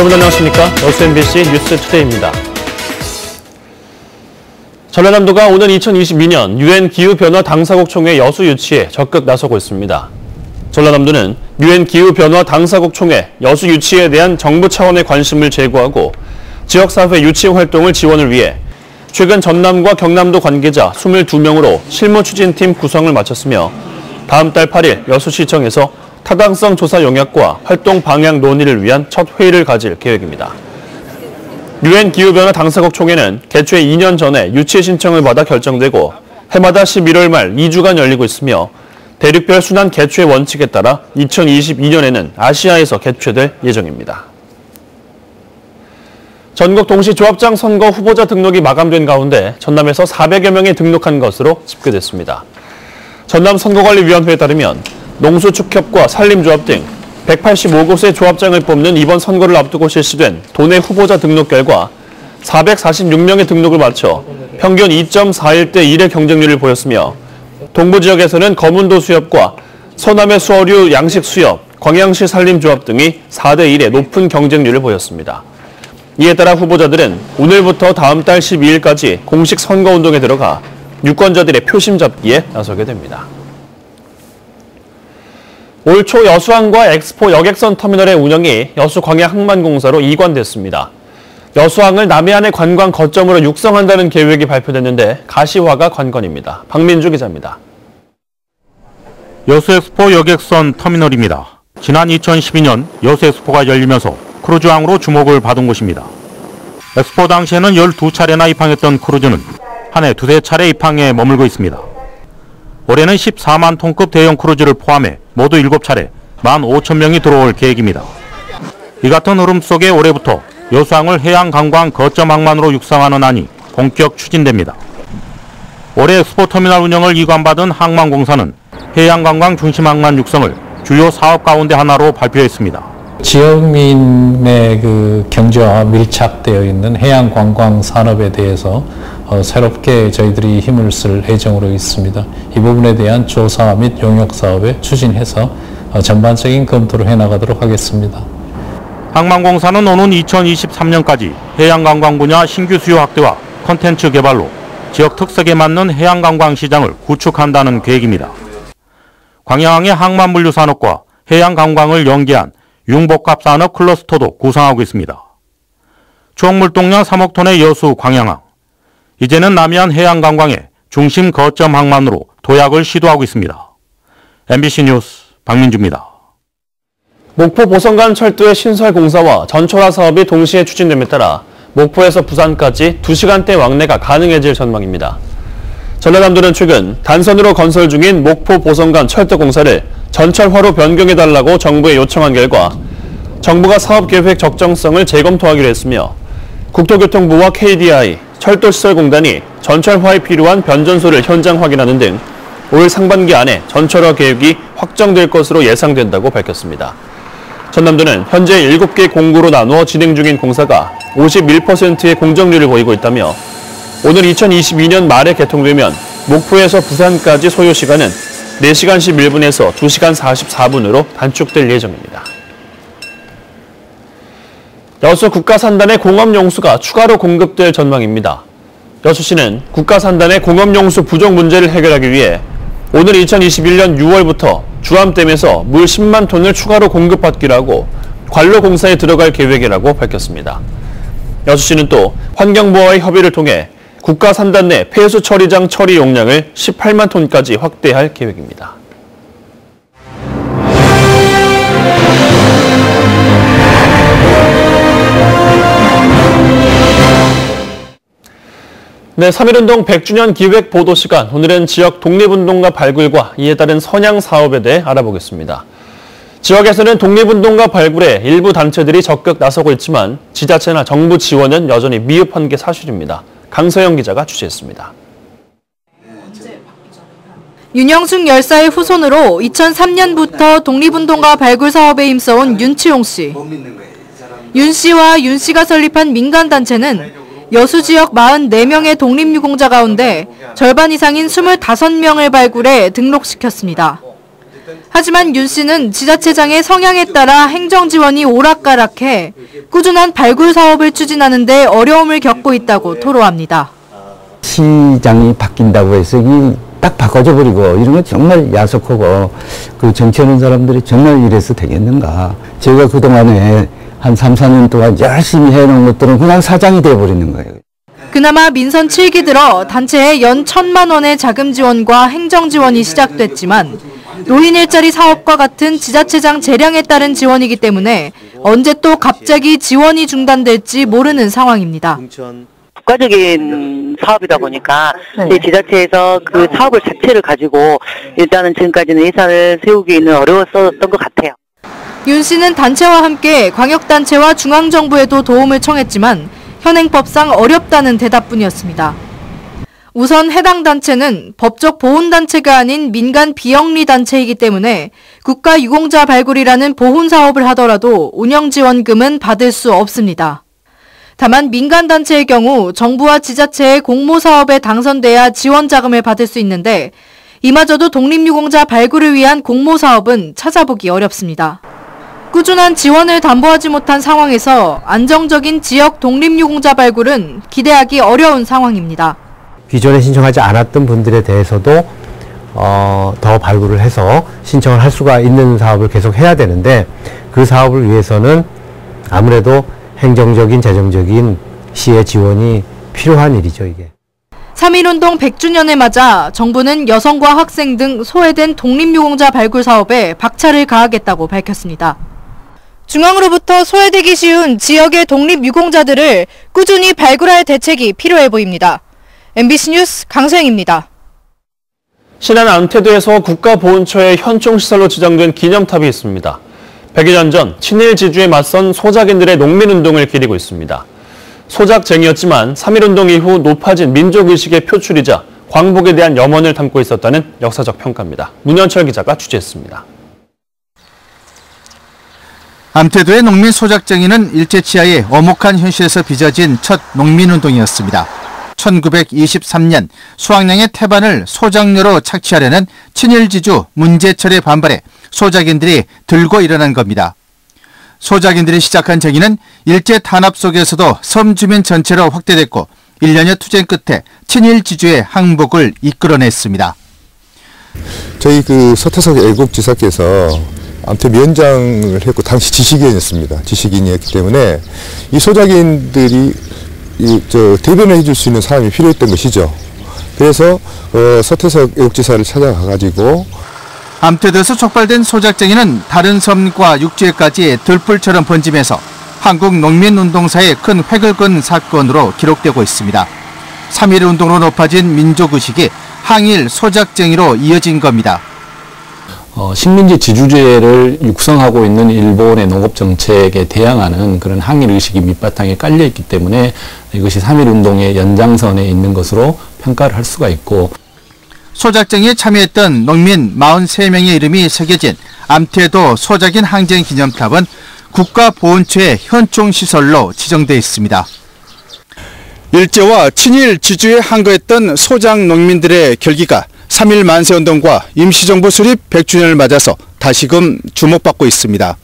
여러분 안녕하십니까? SMBC 뉴스투데이입니다. 전라남도가 오는 2022년 UN 기후변화 당사국 총회 여수 유치에 적극 나서고 있습니다. 전라남도는 UN 기후변화 당사국 총회 여수 유치에 대한 정부 차원의 관심을 제고하고 지역사회 유치 활동을 지원을 위해 최근 전남과 경남도 관계자 22명으로 실무추진팀 구성을 마쳤으며 다음 달 8일 여수시청에서 타당성 조사 용역과 활동 방향 논의를 위한 첫 회의를 가질 계획입니다. UN 기후변화 당사국 총회는 개최 2년 전에 유치 신청을 받아 결정되고 해마다 11월 말 2주간 열리고 있으며 대륙별 순환 개최 원칙에 따라 2022년에는 아시아에서 개최될 예정입니다. 전국 동시 조합장 선거 후보자 등록이 마감된 가운데 전남에서 400여 명이 등록한 것으로 집계됐습니다. 전남 선거관리위원회에 따르면 농수축협과 산림조합 등 185곳의 조합장을 뽑는 이번 선거를 앞두고 실시된 도내 후보자 등록 결과 446명의 등록을 마쳐 평균 2.41대 1의 경쟁률을 보였으며 동부 지역에서는 거문도 수협과 서남의 수어류 양식 수협, 광양시 산림조합 등이 4대 1의 높은 경쟁률을 보였습니다. 이에 따라 후보자들은 오늘부터 다음 달 12일까지 공식 선거운동에 들어가 유권자들의 표심 잡기에 나서게 됩니다. 올 초 여수항과 엑스포 여객선 터미널의 운영이 여수광야항만공사로 이관됐습니다. 여수항을 남해안의 관광 거점으로 육성한다는 계획이 발표됐는데 가시화가 관건입니다. 박민주 기자입니다. 여수엑스포 여객선 터미널입니다. 지난 2012년 여수엑스포가 열리면서 크루즈항으로 주목을 받은 곳입니다. 엑스포 당시에는 12차례나 입항했던 크루즈는 한 해 두세 차례 입항에 머물고 있습니다. 올해는 14만 톤급 대형 크루즈를 포함해 모두 7차례 15,000명이 들어올 계획입니다. 이 같은 흐름 속에 올해부터 여수항을 해양관광 거점 항만으로 육성하는 안이 본격 추진됩니다. 올해 엑스포 터미널 운영을 이관받은 항만공사는 해양관광 중심 항만 육성을 주요 사업 가운데 하나로 발표했습니다. 지역민의 경제와 밀착되어 있는 해양관광 산업에 대해서 새롭게 저희들이 힘을 쓸 예정으로 있습니다. 이 부분에 대한 조사 및 용역 사업에 추진해서 전반적인 검토를 해나가도록 하겠습니다. 항만공사는 오는 2023년까지 해양관광 분야 신규 수요 확대와 콘텐츠 개발로 지역 특색에 맞는 해양관광 시장을 구축한다는 계획입니다. 광양항의 항만물류 산업과 해양관광을 연계한 융복합산업 클러스터도 구상하고 있습니다. 총물동량 3억 톤의 여수 광양항. 이제는 남해안 해양관광의 중심 거점 항만으로 도약을 시도하고 있습니다. MBC 뉴스 박민주입니다. 목포 보성간 철도의 신설 공사와 전철화 사업이 동시에 추진됨에 따라 목포에서 부산까지 2시간대 왕래가 가능해질 전망입니다. 전라남도는 최근 단선으로 건설 중인 목포 보성간 철도 공사를 전철화로 변경해달라고 정부에 요청한 결과 정부가 사업계획 적정성을 재검토하기로 했으며 국토교통부와 KDI, 철도시설공단이 전철화에 필요한 변전소를 현장 확인하는 등 올 상반기 안에 전철화 계획이 확정될 것으로 예상된다고 밝혔습니다. 전남도는 현재 7개 공구로 나누어 진행 중인 공사가 51%의 공정률을 보이고 있다며 오늘 2022년 말에 개통되면 목포에서 부산까지 소요시간은 4시간 11분에서 2시간 44분으로 단축될 예정입니다. 여수 국가산단의 공업용수가 추가로 공급될 전망입니다. 여수시는 국가산단의 공업용수 부족 문제를 해결하기 위해 오늘 2021년 6월부터 주암댐에서 물 10만 톤을 추가로 공급받기로 하고 관로공사에 들어갈 계획이라고 밝혔습니다. 여수시는 또 환경부와의 협의를 통해 국가산단 내 폐수 처리장 처리 용량을 18만 톤까지 확대할 계획입니다. 네, 3.1운동 100주년 기획 보도 시간. 오늘은 지역 독립운동가 발굴과 이에 따른 선양 사업에 대해 알아보겠습니다. 지역에서는 독립운동가 발굴에 일부 단체들이 적극 나서고 있지만 지자체나 정부 지원은 여전히 미흡한 게 사실입니다. 강서영 기자가 취재했습니다. 윤영숙 열사의 후손으로 2003년부터 독립운동가 발굴 사업에 힘써온 윤치용 씨. 윤 씨와 윤 씨가 설립한 민간단체는 여수 지역 44명의 독립유공자 가운데 절반 이상인 25명을 발굴해 등록시켰습니다. 하지만 윤 씨는 지자체장의 성향에 따라 행정 지원이 오락가락해 꾸준한 발굴 사업을 추진하는 데 어려움을 겪고 있다고 토로합니다. 시장이 바뀐다고 해서 딱 바꿔줘 버리고 이런 건 정말 야속하고 그 정치하는 사람들이 정말 이래서 되겠는가. 제가 그동안에 한 3, 4년 동안 열심히 해놓은 것들은 그냥 사장이 돼버리는 거예요. 그나마 민선 7기 들어 단체에 연 1,000만 원의 자금 지원과 행정 지원이 시작됐지만 노인 일자리 사업과 같은 지자체장 재량에 따른 지원이기 때문에 언제 또 갑자기 지원이 중단될지 모르는 상황입니다. 국가적인 사업이다 보니까 지자체에서 그 사업을 자체를 가지고 일단은 지금까지는 예산을 세우기는 어려웠었던 것 같아요. 윤 씨는 단체와 함께 광역단체와 중앙정부에도 도움을 청했지만 현행법상 어렵다는 대답뿐이었습니다. 우선 해당 단체는 법적 보훈단체가 아닌 민간 비영리단체이기 때문에 국가유공자 발굴이라는 보훈사업을 하더라도 운영지원금은 받을 수 없습니다. 다만 민간단체의 경우 정부와 지자체의 공모사업에 당선돼야 지원자금을 받을 수 있는데 이마저도 독립유공자 발굴을 위한 공모사업은 찾아보기 어렵습니다. 꾸준한 지원을 담보하지 못한 상황에서 안정적인 지역 독립유공자 발굴은 기대하기 어려운 상황입니다. 기존에 신청하지 않았던 분들에 대해서도 더 발굴을 해서 신청을 할 수가 있는 사업을 계속 해야 되는데 그 사업을 위해서는 아무래도 행정적인, 재정적인 시의 지원이 필요한 일이죠, 이게. 3.1운동 100주년을 맞아 정부는 여성과 학생 등 소외된 독립유공자 발굴 사업에 박차를 가하겠다고 밝혔습니다. 중앙으로부터 소외되기 쉬운 지역의 독립유공자들을 꾸준히 발굴할 대책이 필요해 보입니다. MBC 뉴스 강소영입니다. 신안 안태도에서 국가보훈처의 현종시설로 지정된 기념탑이 있습니다. 100여 년 전 친일 지주에 맞선 소작인들의 농민운동을 기리고 있습니다. 소작쟁이였지만 3.1운동 이후 높아진 민족의식의 표출이자 광복에 대한 염원을 담고 있었다는 역사적 평가입니다. 문현철 기자가 취재했습니다. 안태도의 농민 소작쟁이는 일제치하의 엄혹한 현실에서 빚어진 첫 농민운동이었습니다. 1923년 수학량의 태반을 소작료로 착취하려는 친일지주 문제철의 반발에 소작인들이 들고 일어난 겁니다. 소작인들이 시작한 정의는 일제 탄압 속에서도 섬 주민 전체로 확대됐고 1년여 투쟁 끝에 친일지주의 항복을 이끌어냈습니다. 저희 서태석 애국지사께서 아무튼 위원장을 했고 당시 지식인이었습니다. 지식인이었기 때문에 이 소작인들이 대변을 해줄 수 있는 사람이 필요했던 것이죠. 그래서 서태석 애국지사를 찾아가가지고 암태도에서 촉발된 소작쟁이는 다른 섬과 육지에까지 들풀처럼 번지면서 한국 농민운동사에 큰 획을 그은 사건으로 기록되고 있습니다. 3.1운동으로 높아진 민족의식이 항일 소작쟁이로 이어진 겁니다. 식민지 지주제를 육성하고 있는 일본의 농업정책에 대항하는 그런 항일의식이 밑바탕에 깔려있기 때문에 이것이 3.1운동의 연장선에 있는 것으로 평가를 할 수가 있고 소작쟁이에 참여했던 농민 43명의 이름이 새겨진 암태도 소작인 항쟁 기념탑은 국가보훈처의 현종시설로 지정돼 있습니다. 일제와 친일 지주에 항거했던 소작 농민들의 결기가 3.1 만세운동과 임시정부 수립 100주년을 맞아서 다시금 주목받고 있습니다.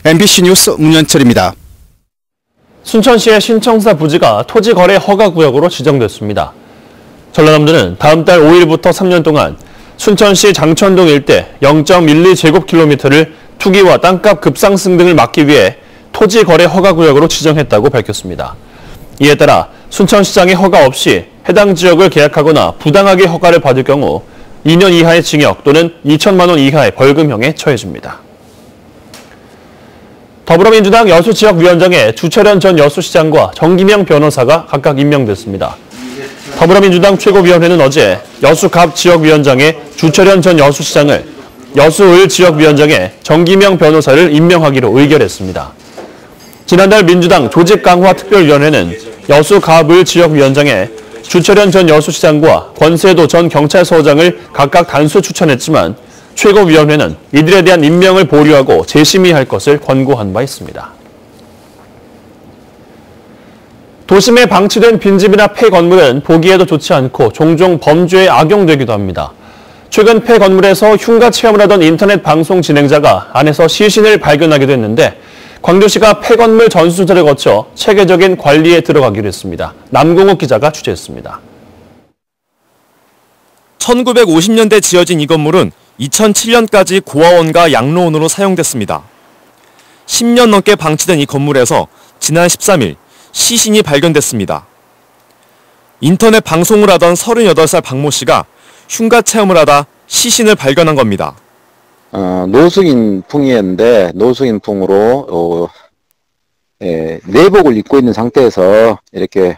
MBC 뉴스 문현철입니다. 순천시의 신청사 부지가 토지거래 허가구역으로 지정됐습니다. 전라남도는 다음 달 5일부터 3년 동안 순천시 장천동 일대 0.12제곱킬로미터를 투기와 땅값 급상승 등을 막기 위해 토지거래 허가구역으로 지정했다고 밝혔습니다. 이에 따라 순천시장이 허가 없이 해당 지역을 계약하거나 부당하게 허가를 받을 경우 2년 이하의 징역 또는 2천만 원 이하의 벌금형에 처해집니다. 더불어민주당 여수지역위원장에 주철현 전 여수시장과 정기명 변호사가 각각 임명됐습니다. 더불어민주당 최고위원회는 어제 여수갑 지역위원장에 주철현 전 여수시장을, 여수을 지역위원장에 정기명 변호사를 임명하기로 의결했습니다. 지난달 민주당 조직강화특별위원회는 여수갑을 지역위원장에 주철현 전 여수시장과 권세도 전 경찰서장을 각각 단수 추천했지만 최고위원회는 이들에 대한 임명을 보류하고 재심의할 것을 권고한 바 있습니다. 도심에 방치된 빈집이나 폐건물은 보기에도 좋지 않고 종종 범죄에 악용되기도 합니다. 최근 폐 건물에서 흉가 체험을 하던 인터넷 방송 진행자가 안에서 시신을 발견하기도 했는데 광주시가 폐 건물 전수조사를 거쳐 체계적인 관리에 들어가기로 했습니다. 남궁욱 기자가 취재했습니다. 1950년대 지어진 이 건물은 2007년까지 고아원과 양로원으로 사용됐습니다. 10년 넘게 방치된 이 건물에서 지난 13일 시신이 발견됐습니다. 인터넷 방송을 하던 38살 박모 씨가 흉가 체험을 하다 시신을 발견한 겁니다. 노숙인 풍이었는데 노숙인 풍으로 내복을 입고 있는 상태에서 이렇게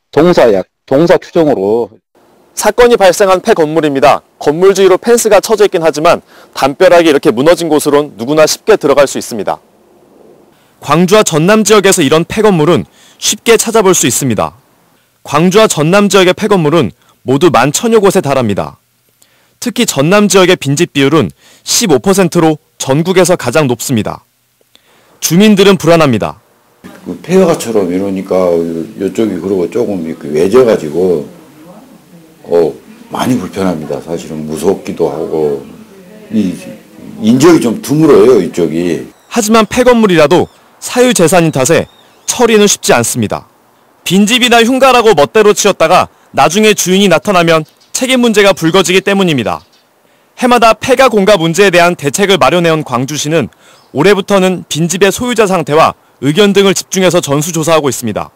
동사 추정으로 사건이 발생한 폐 건물입니다. 건물 주위로 펜스가 쳐져 있긴 하지만 담벼락이 이렇게 무너진 곳으론 누구나 쉽게 들어갈 수 있습니다. 광주와 전남 지역에서 이런 폐 건물은 쉽게 찾아볼 수 있습니다. 광주와 전남 지역의 폐 건물은 모두 11,000여 곳에 달합니다. 특히 전남 지역의 빈집 비율은 15%로 전국에서 가장 높습니다. 주민들은 불안합니다. 폐허가처럼 이러니까 이쪽이 그러고 조금 외져가지고 많이 불편합니다. 사실은 무섭기도 하고 인적이 좀 드물어요, 이쪽이. 하지만 폐건물이라도 사유재산인 탓에 처리는 쉽지 않습니다. 빈집이나 흉가라고 멋대로 치웠다가 나중에 주인이 나타나면 책임 문제가 불거지기 때문입니다. 해마다 폐가 공가 문제에 대한 대책을 마련해온 광주시는 올해부터는 빈집의 소유자 상태와 의견 등을 집중해서 전수조사하고 있습니다.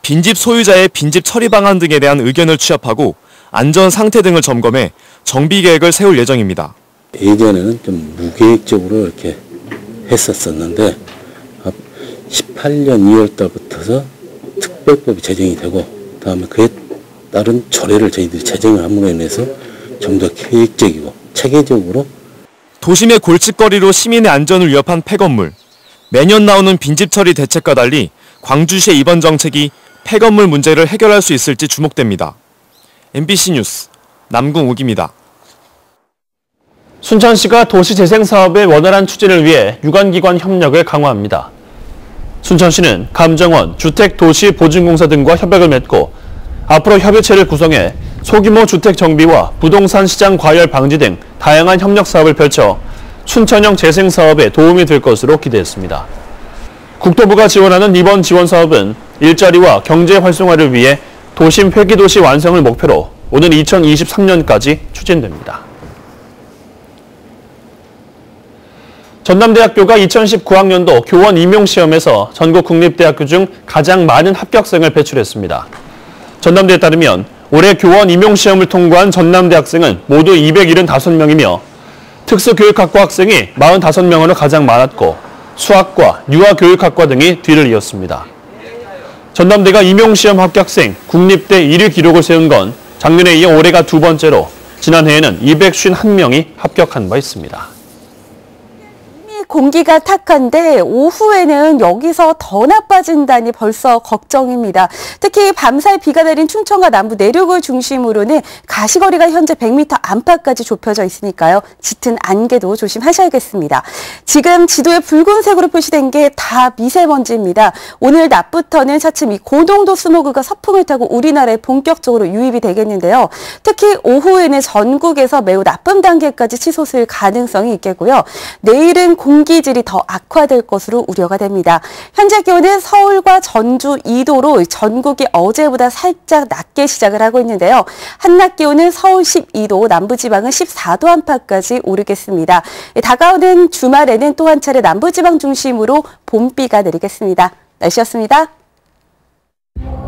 빈집 소유자의 빈집 처리 방안 등에 대한 의견을 취합하고 안전 상태 등을 점검해 정비 계획을 세울 예정입니다. 예전에는 좀 무계획적으로 이렇게 했었었는데 18년 2월 달부터서 특별법이 제정이 되고 그다음에 그에 따른 조례를 저희들이 제정을 함으로 인해서 좀 더 계획적이고 체계적으로 도심의 골칫거리로 시민의 안전을 위협한 폐건물. 매년 나오는 빈집 처리 대책과 달리 광주시의 이번 정책이 폐건물 문제를 해결할 수 있을지 주목됩니다. MBC 뉴스 남궁욱입니다. 순천시가 도시재생 사업의 원활한 추진을 위해 유관기관 협력을 강화합니다. 순천시는 감정원, 주택도시보증공사 등과 협약을 맺고 앞으로 협의체를 구성해 소규모 주택 정비와 부동산 시장 과열 방지 등 다양한 협력 사업을 펼쳐 순천형 재생 사업에 도움이 될 것으로 기대했습니다. 국토부가 지원하는 이번 지원 사업은 일자리와 경제 활성화를 위해 도심 회기도시 완성을 목표로 오는 2023년까지 추진됩니다. 전남대학교가 2019학년도 교원 임용시험에서 전국 국립대학교 중 가장 많은 합격생을 배출했습니다. 전남대에 따르면 올해 교원 임용시험을 통과한 전남대 학생은 모두 275명이며 특수교육학과 학생이 45명으로 가장 많았고 수학과, 유아교육학과 등이 뒤를 이었습니다. 전남대가 임용시험 합격생 국립대 1위 기록을 세운 건 작년에 이어 올해가 두 번째로 지난해에는 251명이 합격한 바 있습니다. 공기가 탁한데 오후에는 여기서 더 나빠진다니 벌써 걱정입니다. 특히 밤사이 비가 내린 충청과 남부 내륙을 중심으로는 가시거리가 현재 100m 안팎까지 좁혀져 있으니까요. 짙은 안개도 조심하셔야겠습니다. 지금 지도에 붉은색으로 표시된 게 다 미세먼지입니다. 오늘 낮부터는 차츰 이 고농도 스모그가 서풍을 타고 우리나라에 본격적으로 유입이 되겠는데요. 특히 오후에는 전국에서 매우 나쁨 단계까지 치솟을 가능성이 있겠고요. 내일은 공기질이 더 악화될 것으로 우려가 됩니다. 현재 기온은 서울과 전주 2도로 전국이 어제보다 살짝 낮게 시작을 하고 있는데요. 한낮 기온은 서울 12도, 남부지방은 14도 안팎까지 오르겠습니다. 다가오는 주말에는 또 한 차례 남부지방 중심으로 봄비가 내리겠습니다. 날씨였습니다.